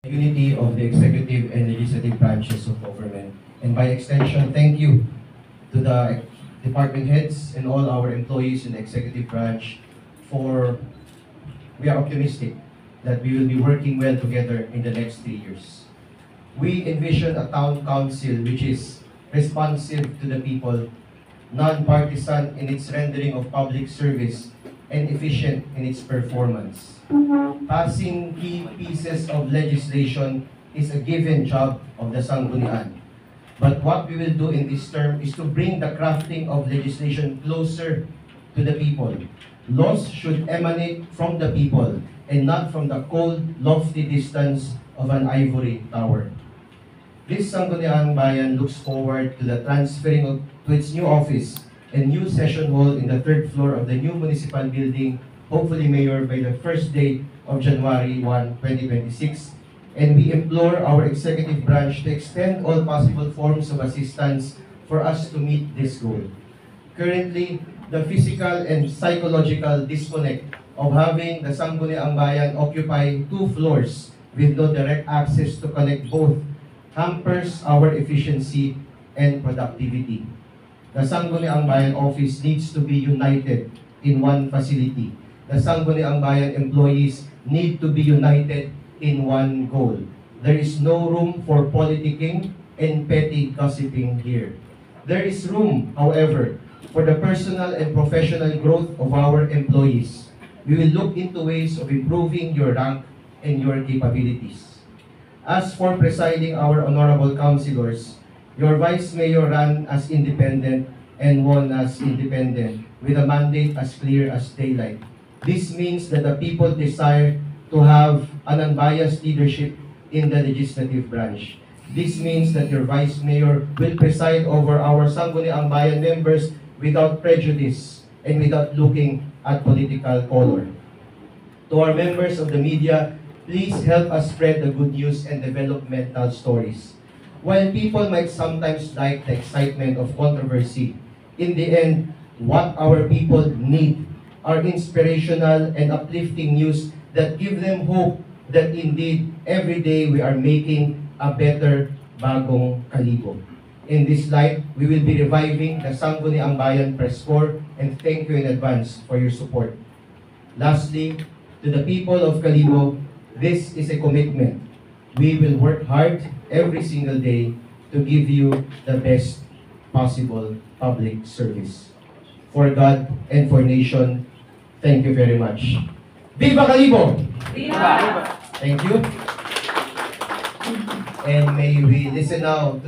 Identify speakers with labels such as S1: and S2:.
S1: unity of the executive and legislative branches of government. And by extension, thank you to the department heads and all our employees in the executive branch we are optimistic that we will be working well together in the next 3 years. We envision a town council which is responsive to the people, non-partisan in its rendering of public service, and efficient in its performance. Passing key pieces of legislation is a given job of the Sanggunian. But what we will do in this term is to bring the crafting of legislation closer to the people. Laws should emanate from the people and not from the cold, lofty distance of an ivory tower. This Sangguniang Bayan looks forward to the transferring to its new office and new session hall in the 3rd floor of the new municipal building, hopefully, Mayor, by the first day of January 1, 2026. And we implore our executive branch to extend all possible forms of assistance for us to meet this goal. Currently, the physical and psychological disconnect of having the Sangguniang Bayan occupy 2 floors with no direct access to connect both hampers our efficiency and productivity. The Sangguniang Bayan office needs to be united in one facility. The Sangguniang Bayan employees need to be united in one goal. There is no room for politicking and petty gossiping here. There is room, however, for the personal and professional growth of our employees. We will look into ways of improving your rank and your capabilities. As for presiding our honorable councilors, your Vice Mayor ran as independent and won as independent with a mandate as clear as daylight. This means that the people desire to have an unbiased leadership in the legislative branch. This means that your Vice Mayor will preside over our Sangguniang Bayan members without prejudice and without looking at political color. To our members of the media, please help us spread the good news and developmental stories. While people might sometimes like the excitement of controversy, in the end, what our people need are inspirational and uplifting news that give them hope that indeed every day we are making a better Bagong Kalibo. In this light, we will be reviving the Sangguniang Bayan Press Corps, and thank you in advance for your support. Lastly, to the people of Kalibo, this is a commitment. We will work hard every single day to give you the best possible public service. For God and for nation, thank you very much. Viva Kalibo!
S2: Viva!
S1: Thank you. And may we listen now to